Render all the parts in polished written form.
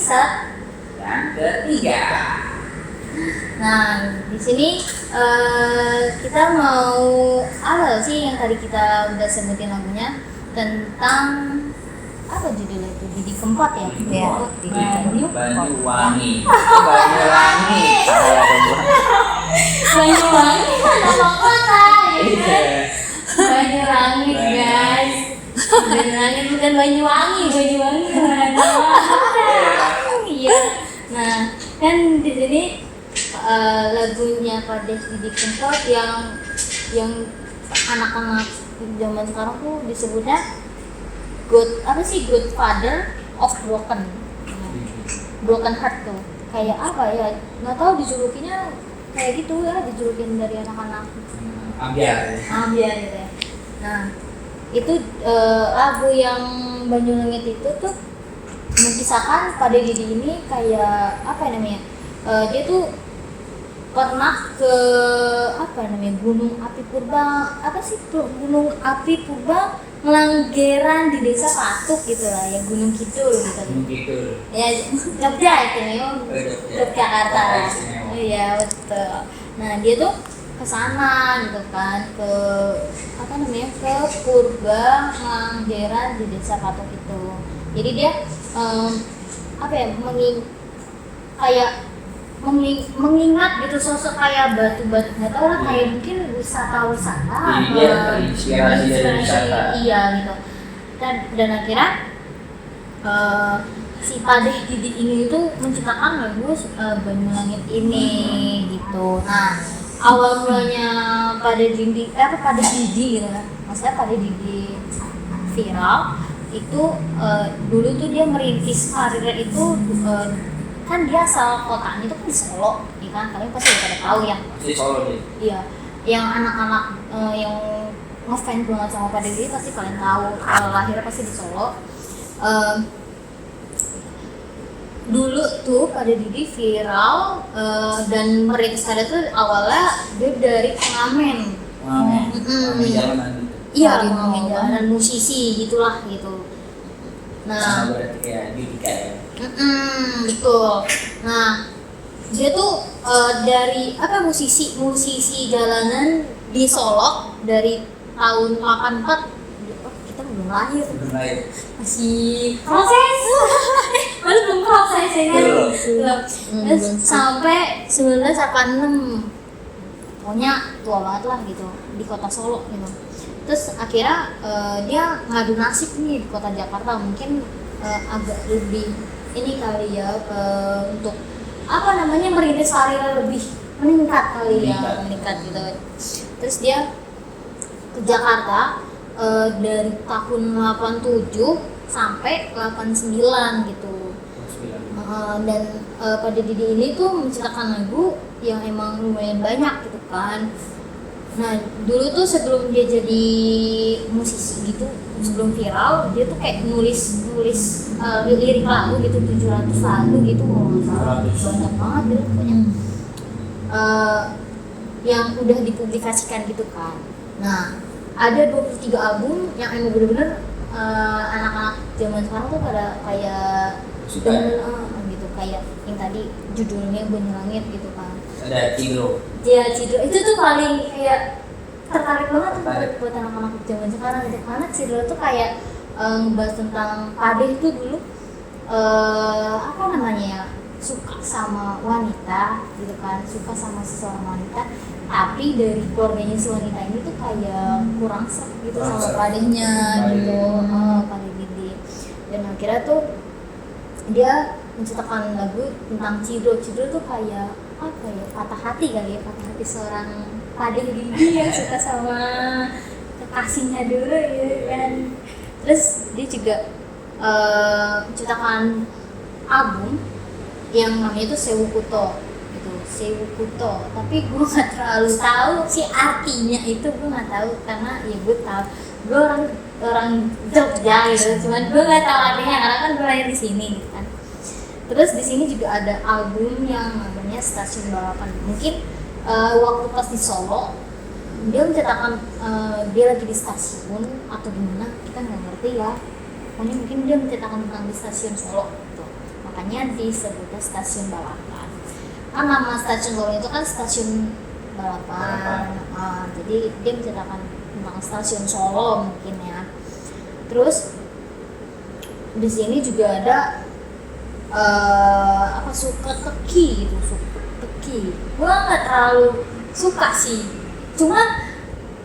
episode yang ketiga. Nah, di sini kita mau apa sih yang tadi kita udah sebutin lagunya tentang apa judulnya itu? Didi Kempot ya? Banyuwangi. Banyuwangi. Banyuwangi nama kota ya. Banyuwangi guys. Banyuwangi bukan Banyuwangi mana? Iya. Nah, kan di sini lagunya Pak Didi Kempot yang anak-anak zaman sekarang tuh disebutnya Godfather of Broken Heart tuh. Kayak apa ya? Nggak tahu dijulukinya kayak gitu ya, dijulukin dari anak-anak. Ambiar Gitu ya. Nah, itu lagu yang Banyulangit itu tuh mengisahkan Pak Didi ini kayak apa namanya? Dia tuh pernah ke Gunung Api Purba, Gunung Api Purba Ngelanggeran di desa Patuk gitu lah ya, Gunung Kidul gitu. Ya Jogja itu memang Yogyakarta. Iya betul. Nah dia tuh ke sana gitu kan, ke Purba Ngelanggeran di desa Patuk itu. Jadi dia mengingat gitu sosok kayak batu-batu, nggak tahu lah, kayak mungkin wisata inspirasi dari wisata, iya gitu. Dan akhirnya si Pak Didi ini tuh menciptakan lagu Banyulangit ini gitu. Nah awal mulanya Pak Didi gitu kan, maksudnya Pak Didi viral itu dulu tuh dia merintis karirnya itu kan dia asal kotanya itu kan di Solo, ya kan? Kalian pasti udah pada tahu ya. Di Solo nih. Iya, yang anak-anak yang ngefans banget sama Pak Didi pasti kalian tahu, lahirnya pasti di Solo. Dulu tuh Pak Didi viral dan merintis karir tuh awalnya dia dari pengamen. Jalanan. Iya, pengamen jalanan, musisi gitulah gitu. Nah, berarti kayak Dika ya. Betul. Nah, dia tuh dari musisi jalanan di Solo dari tahun 84. Kita belum lahir. Masih proses. Belum proses ya kan. Terus sampai 1986. Pokoknya tua banget lah gitu di kota Solo gitu. Terus akhirnya dia ngadu nasib nih di kota Jakarta, mungkin agak lebih ini kali ya, untuk merintis karir lebih meningkat gitu. Terus dia ke Jakarta dari tahun 87 sampai 89 gitu. Dan Pak Didi ini tuh menciptakan lagu yang emang lumayan banyak gitu kan. Nah dulu tuh sebelum dia jadi musisi gitu, sebelum viral, dia tuh kayak nulis lirik lagu gitu, 700 lagu gitu, banyak banget gitu pokoknya, yang udah dipublikasikan gitu kan. Nah ada 23 album yang emang bener-bener anak-anak zaman sekarang tuh pada kayak gitu, kayak yang tadi judulnya Banyulangit gitu kan. Ada Cidro. Ya Cidro itu tuh paling kayak tertarik banget tuh buat anak-anak zaman sekarang gitu, karena Cidro tuh kayak ngebahas tentang Pade itu dulu suka sama wanita gitu kan, suka sama seseorang wanita, tapi dari keluarganya si wanita ini tuh kayak kurang serap gitu sama Padenya gitu, Pak Didi. Dan akhirnya tuh dia menciptakan lagu tentang Cidro tuh kayak patah hati seorang Pak Didi yang suka sama kekasihnya dulu ya kan. Terus dia juga menciptakan album yang namanya itu Sewu Kuto gitu, Sewu Kuto, tapi gue nggak terlalu tahu sih artinya itu, gue nggak tahu, karena ya gue tahu gue orang Jogja gitu, cuman gue nggak tahu artinya karena kan gue lahir di sini gitu kan. Terus di sini juga ada album yang namanya Stasiun Balapan. Mungkin waktu pas di Solo dia menceritakan dia lagi di stasiun atau gimana, kita nggak ngerti ya. Pokoknya mungkin dia menceritakan tentang di stasiun Solo gitu. makanya disebutnya stasiun balapan. Kan nama stasiun balapan itu kan stasiun balapan. Jadi dia menceritakan tentang stasiun Solo mungkin ya. Terus di sini juga ada Sukateki gitu, Sukateki. Gua nggak terlalu suka sih. Cuman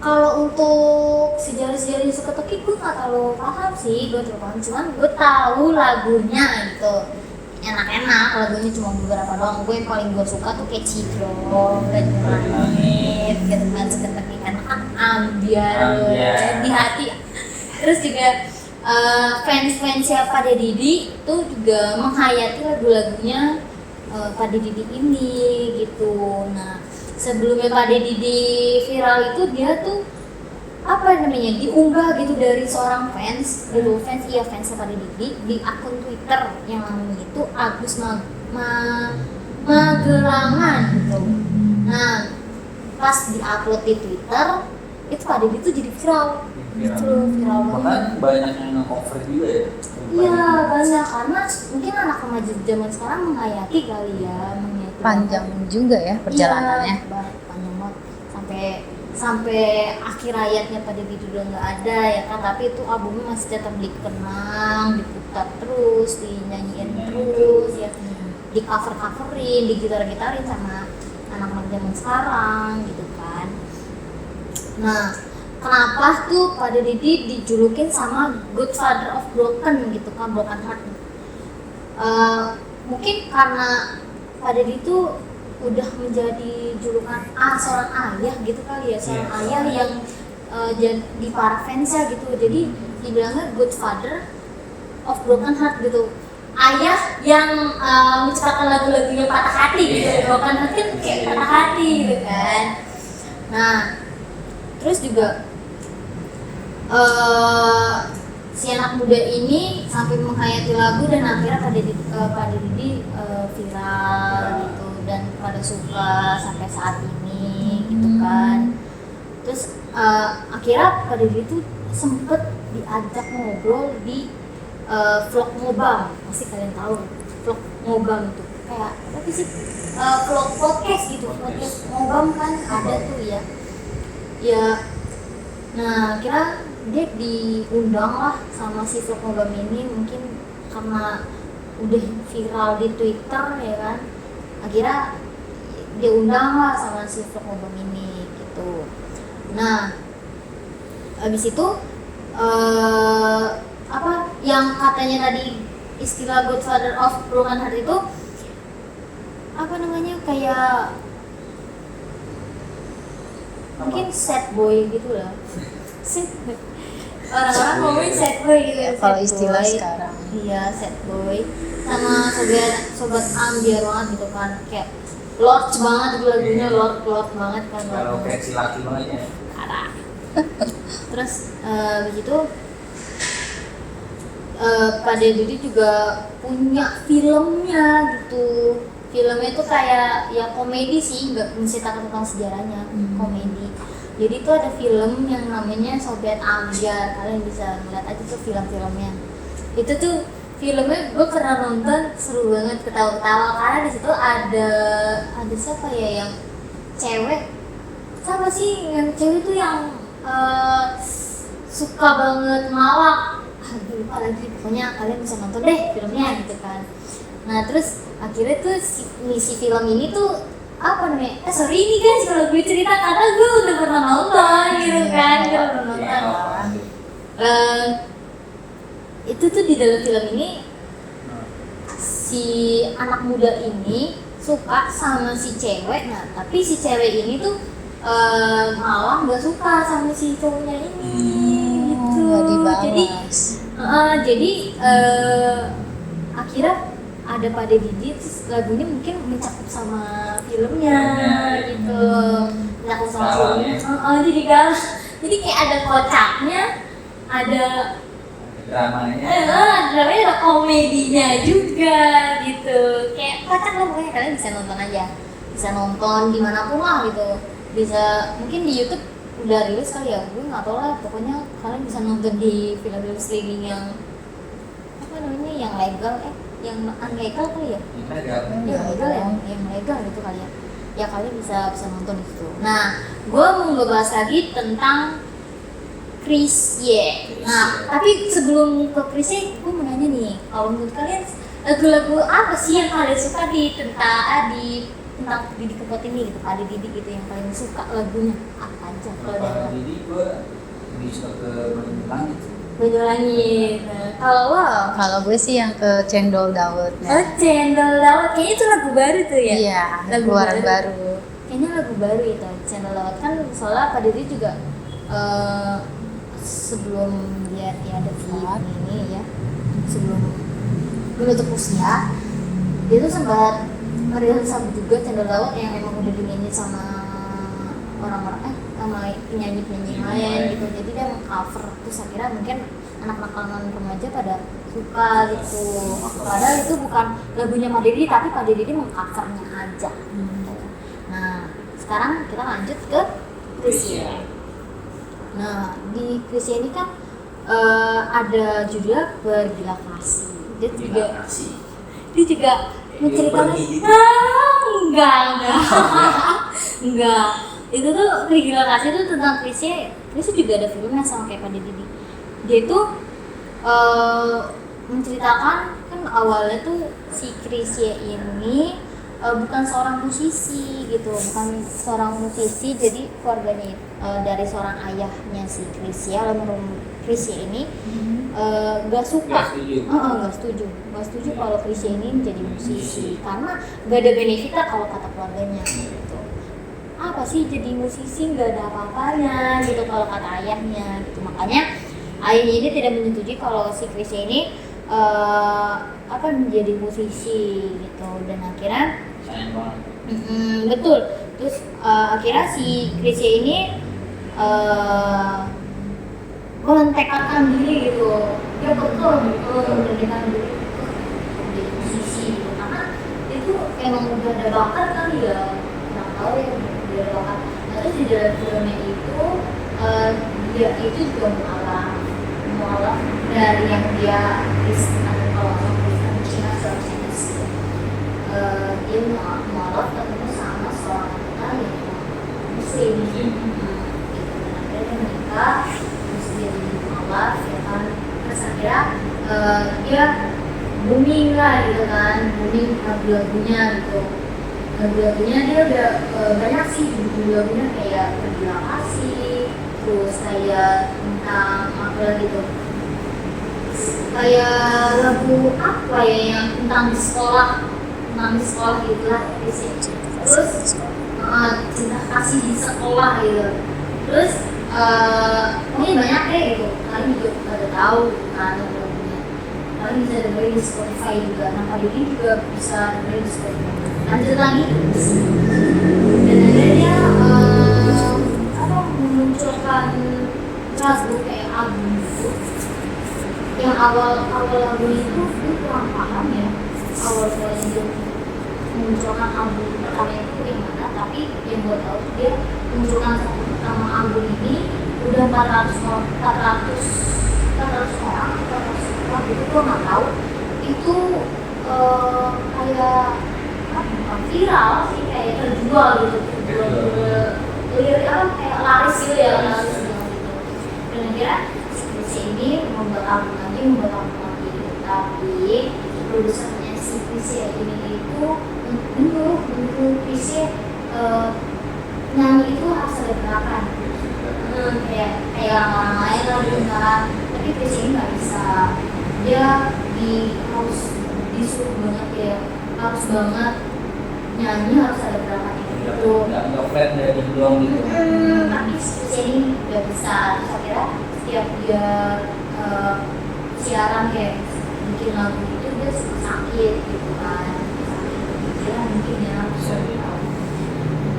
kalau untuk sejarah-sejarah Sukateki gue nggak terlalu paham sih, cuman gue tahu lagunya gitu. Enak-enak lagunya, cuma beberapa doang. Gue yang paling gue suka tuh kayak Cidro, dan Langit gitu kan. Sukateki kan ambiar di hati. Terus juga fans siapa Pak Didi itu juga menghayati lagu-lagunya Pak Didi ini gitu. Nah, sebelumnya Pak Didi viral itu dia tuh diunggah gitu dari seorang fans gitu, fans Pak Didi di akun Twitter yang namanya itu Agus Magelangan gitu. Nah, pas diupload di Twitter itu Pak Didi tuh jadi viral gitu, viral Bahkan banyak yang nge-cover juga ya. Iya banyak, karena mungkin anak remaja zaman sekarang menghayati kali ya, panjang juga ya perjalanannya. Iya, panjang banget sampai akhir hayatnya pada video udah nggak ada ya kan, tapi itu albumnya masih tetap dikenang, diputar terus, dinyanyiin terus ya, di coverin, digitar-gitarin sama anak-anak zaman sekarang gitu kan. Nah, kenapa tuh Pak Didi dijulukin sama Godfather of Broken gitu kan, Broken Heart. Mungkin karena Pak Didi tuh udah menjadi julukan seorang ayah gitu kali ya, seorang ayah yang di para fansnya gitu. Jadi dibilangnya Godfather of Broken Heart gitu. Ayah yang menciptakan lagu-lagunya patah hati gitu. Broken Heart kan kayak patah hati gitu kan. Nah, terus juga si anak muda ini sampai menghayati lagu dan akhirnya Pak Didi viral gitu dan pada suka sampai saat ini gitu kan. Terus akhirnya Pak Didi itu sempet diajak ngobrol di vlog Ngobam, pasti kalian tahu vlog Ngobam itu kayak apa sih, vlog podcast gitu, podcast Ngobam kan ada tuh ya. Nah, kira dia diundang lah sama si vlog Ngobam ini, mungkin karena udah viral di Twitter ya kan, akhirnya dia undang lah sama si vlog Ngobam ini gitu. Nah, habis itu yang katanya tadi istilah Godfather of Broken Heart itu kayak mungkin sad boy gitu lah. Orang-orang ngomongin sad boy gitu ya, Kalau istilah sekarang. Iya, sad boy. Sama sobat ambiar banget gitu kan, kayak lord banget gitu lagunya, lord banget kan. Kalau kayak si laki banget ya. Parah. Terus begitu Pak Didi juga punya filmnya gitu. Filmnya itu kayak ya komedi sih, nggak menceritakan tentang sejarahnya, komedi. Jadi itu ada film yang namanya Sobat Ambiar, kalian bisa ngeliat aja tuh film-filmnya. Itu tuh filmnya gue pernah nonton, seru banget, ketawa-ketawa karena di situ ada siapa ya yang cewek, siapa sih yang cewek tuh yang suka banget ngelawak. Lupa lagi, pokoknya kalian bisa nonton deh filmnya gitu kan. Nah terus akhirnya tuh si film ini tuh ini guys kalau gue cerita karena gue udah pernah nonton gitu kan, gue udah nonton. Itu tuh di dalam film ini si anak muda ini suka sama si cewek, nah tapi si cewek ini tuh malah nggak suka sama si cowoknya ini gitu. Jadi akhirnya ada Pak Didi, terus lagunya mungkin mencakup sama filmnya gitu, mencakup sama filmnya. Jadi galau. Jadi kayak ada kocaknya, ada dramanya. Dramanya ada komedinya juga gitu. Kayak kocak lah pokoknya, kalian bisa nonton aja. Bisa nonton dimanapun lah gitu. Bisa mungkin di YouTube udah rilis kali ya, gue nggak tahu lah. Pokoknya kalian bisa nonton di film-film streaming yang yang legal yang unlegal kali ya? Ilegal. Iya legal ya, yang legal gitu kali ya. Ya kalian bisa nonton di situ. Nah, gue mau ngebahas lagi tentang Chrisye. Nah, tapi sebelum ke Chrisye, gue mau nanya nih, kalau menurut kalian lagu-lagu apa sih yang kalian suka tentang Didi Kempot ini gitu, Pak Didi gitu yang kalian suka lagunya apa aja? Kalau dari Kalau jadi gue lebih suka ke Banyuwangi Langit. Banyuwangi. Nah, kalau lo? Kalau gue sih yang ke Cendol Dawet. Oh, Cendol Dawet, kayaknya itu lagu baru tuh ya? Iya, lagu keluaran baru. Kayaknya lagu baru itu, Cendol Dawet kan soalnya Pak Didi juga sebelum dia tiada di ini ya, sebelum menutup usia, dia tuh sempat merilis lagu juga Cendol Dawet yang emang udah dinyanyi sama orang-orang sama penyanyi-penyanyi lain gitu, jadi dia meng-cover. Terus akhirnya mungkin anak-anak kalangan remaja pada suka gitu, padahal itu bukan lagunya Pak Didi tapi Pak Didi meng-covernya aja. Nah sekarang kita lanjut ke Chrisye. Nah di Chrisye ini kan ada judulnya Bergila Kasih. Dia juga menceritakan enggak itu tuh Bergila Kasih itu tentang Chrisye juga ada filmnya sama kayak Pak Didi. Dia itu menceritakan kan awalnya tuh si Chrisye ini bukan seorang musisi gitu, jadi keluarganya dari seorang ayahnya si Chrisye, almarhum Chrisye ini nggak setuju kalau Chrisye ini menjadi musisi karena nggak ada benefitnya kalau kata keluarganya gitu. Apa sih jadi musisi nggak ada apa-apanya gitu kalau kata ayahnya gitu. Makanya ayahnya ini tidak menyetujui kalau si Chrisye ini menjadi musisi gitu, dan akhirnya Sayang banget. betul. Terus akhirnya si Chrisye ini mentekadkan diri gitu, dia betul mentekadkan diri untuk menjadi musisi gitu. Karena itu emang udah ada bakat kali ya, nggak tahu ya udah ada bakat. Nah, terus di dalam filmnya itu dia itu juga mualaf dari yang dia Kristen atau kalau Kristen Cina seharusnya sih. Dia mualaf ketemu sama seorang wanita yang Muslim. Dan akhirnya dia menikah, terus dia jadi mualaf ya kan. Terus akhirnya dia booming lah gitu kan, booming lagu-lagunya gitu. Lagu-lagunya dia udah banyak sih, lagu-lagunya kayak Bergila Kasih, terus kayak tentang apa gitu, kayak lagu apa ya yang tentang di sekolah gitu lah. Terus cinta kasih di sekolah gitu. Terus mungkin banyak deh gitu, kalian juga pada tahu kan lagunya, kalian bisa dengerin di Spotify juga. Nah Pak Didi juga bisa dengerin di Spotify. Lanjut lagi, dan akhirnya memunculkan lagu kayak album itu, yang awal lagu itu kurang paham ya awal dia memunculkan album pertama itu yang mana, tapi yang gue tahu dia memunculkan satu pertama album ini udah 400 orang gitu, gue nggak tahu itu kayak bukan viral sih, kayak terjual gitu, kayak laris gitu ya, laris gitu. Dan akhirnya si ini membuat album lagi, tapi produsernya si Chrisye ini itu menurut Chrisye nyanyi itu harus ada gerakan, kayak orang lain lah gitu kan. Tapi Chrisye ini nggak bisa, dia harus disuruh banget ya, harus banget nyanyi, harus ada gerakan gitu. Nggak flat dari doang gitu. Tapi Chrisye ini nggak bisa. Terus akhirnya setiap dia siaran kayak bikin lagu itu dia suka sakit gitu kan, mungkin ya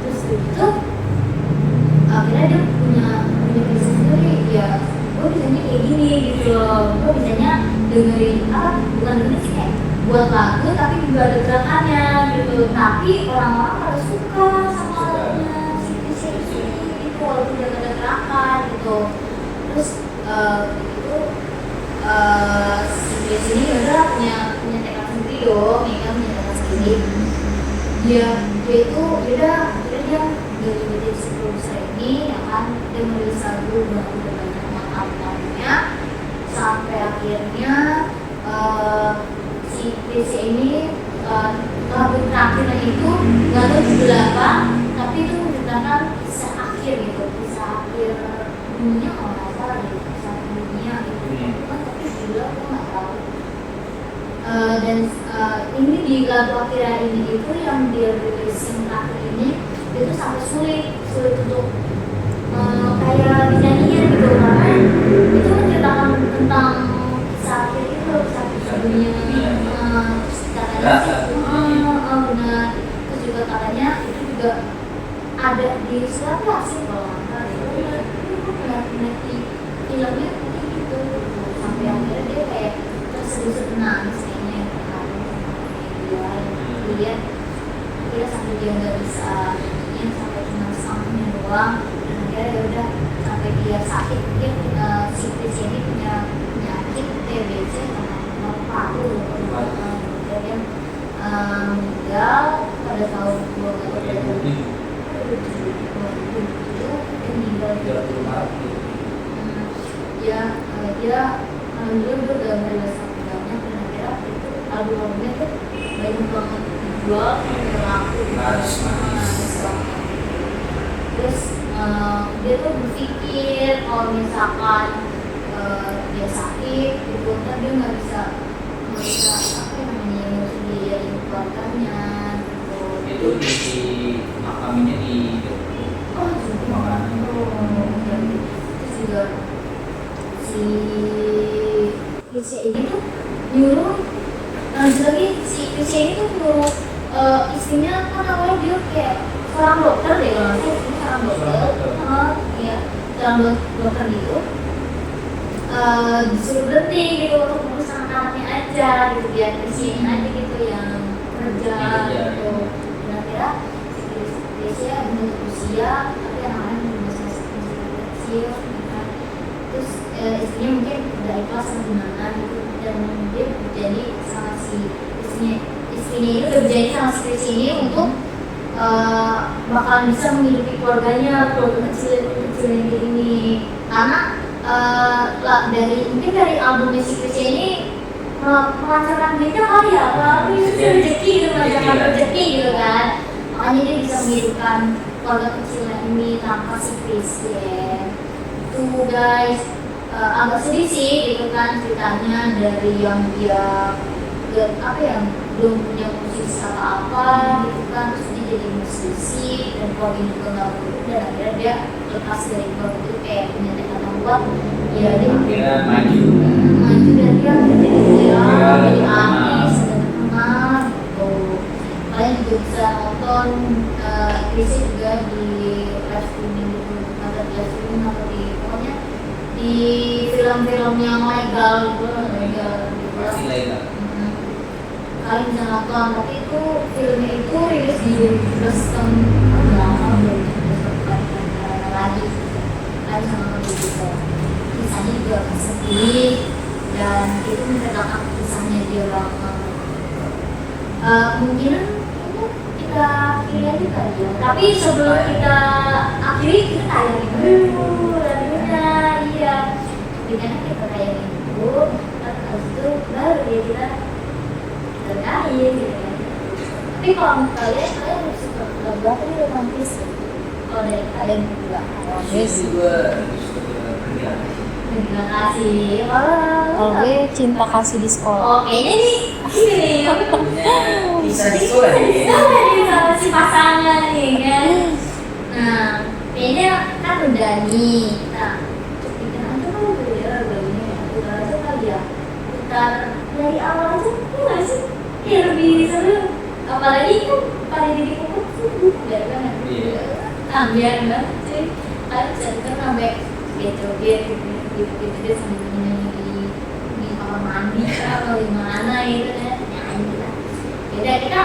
terus itu akhirnya dia punya bisnis sendiri ya, gue bisanya kayak gini gitu loh, gue bisanya dengerin bukan dengerin sih, kayak buat lagu tapi juga ada gerakannya gitu, tapi orang-orang pada suka sama lagunya si Chrisye itu walaupun dia ada gerakan gitu. Terus itu si Chrisye ini udah punya tekad sendiri dong, ya kan punya data sendiri. Dia itu dia dari si produser ini ya kan, dia menulis lagu udah banyak albumnya sampai akhirnya si PC ini lagu terakhirnya itu nggak tahu judul apa, tapi itu menceritakan kisah akhir gitu, kisah akhir dunia kalau nggak salah deh, kisah akhir dunia gitu. Kan tapi judulnya aku nggak tahu. Dan ini di lagu akhirnya ini itu yang dia rilis yang terakhir ini itu sangat sulit untuk kayak dinyanyiin gitu, karena itu menceritakan tentang kisah akhir itu, kisah akhir dunia. Katanya benar, terus juga katanya itu juga ada di Selatan sih kalau nggak salah itu pernah di filmnya kayak gitu, sampai akhirnya dia kayak terseduh nangis kayaknya dia sampai dia nggak bisa ini, sampai cuma sampingnya doang, dan akhirnya ya udah sampai dia sakit, dia si Chris ini punya penyakit TBC sama paru, dia meninggal pada tahun 2007 dia meninggal dia alhamdulillah udah merilis lagu banyak, dan akhirnya itu albumnya tuh banyak banget dijual, laku terus dia tuh berpikir kalau misalkan dia sakit gitu kan dia nggak bisa apa namanya biayain keluarganya itu di makaminya di terus juga si ini tuh nyuruh lagi si ini tuh nyuruh istrinya kan awalnya dia kayak seorang dokter deh kalau nggak salah, seorang dokter ya seorang dokter gitu, disuruh berhenti gitu untuk ngurus anak-anaknya aja gitu, biar isiin aja gitu yang kerja gitu. Dan akhirnya si Krisya menurut usia tapi anak-anaknya masih kecil gitu. Terus istrinya mungkin udah ikhlas sama gimana gitu, dan dia berjanji sama si istrinya itu udah berjanji sama si Krisya ini untuk bakalan bisa menghidupi keluarganya, keluarga kecil ini, karena mungkin dari albumnya si Krisya ini melancarkan duitnya kali ya, kalau itu rezeki gitu, melancarkan rezeki gitu kan, makanya dia bisa menghidupkan keluarga kecilnya ini tanpa si Krisya. Itu guys, agak sedih sih gitu kan ceritanya, dari yang dia belum punya musisi apa gitu kan, terus dia jadi musisi dan keluarga juga nggak buruk, dan akhirnya dia lepas dari keluarga itu kayak punya tekad yang kuat, ya dia akhirnya maju dan dia jadi artis dan terkenal gitu. Kalian juga bisa nonton Krisya juga di live streaming gitu, atau di live streaming atau di pokoknya di film-film yang legal gitu, pasti legal. Kalian bisa nonton, tapi itu filmnya itu rilis di 2017 tahun lama, lagi kalian bisa nonton di situ. Kisahnya juga sedih dan itu menceritakan kisahnya dia banget. Mungkin itu kita akhiri aja kali ya, tapi sebelum kita akhiri kita tayangin dulu lagunya, iya karena kita tayangin dulu, habis itu baru ya kita terkait gitu kan. Tapi kalau kalian suka lagu apa nih romantis? Kalau dari kalian berdua, Yes. juga suka terima kasih. Kalau gue cinta kasih di sekolah. Oh, kayaknya nih ini bisa di sekolah ya. sama si pasangan nih kan. Nah, kayaknya kan udah nih. Nah, bikin aja dulu ya lagunya ya. Putar aja kali ya. Putar dari awal aja, nggak sih? Ya lebih seru. Apalagi kan pada diri kumpul tuh biar banget. Biar banget sih. Kalian bisa denger sampai joget gitu dia sambil nyanyi di kamar mandi atau di mana gitu kan, nyanyi lah. Yaudah kita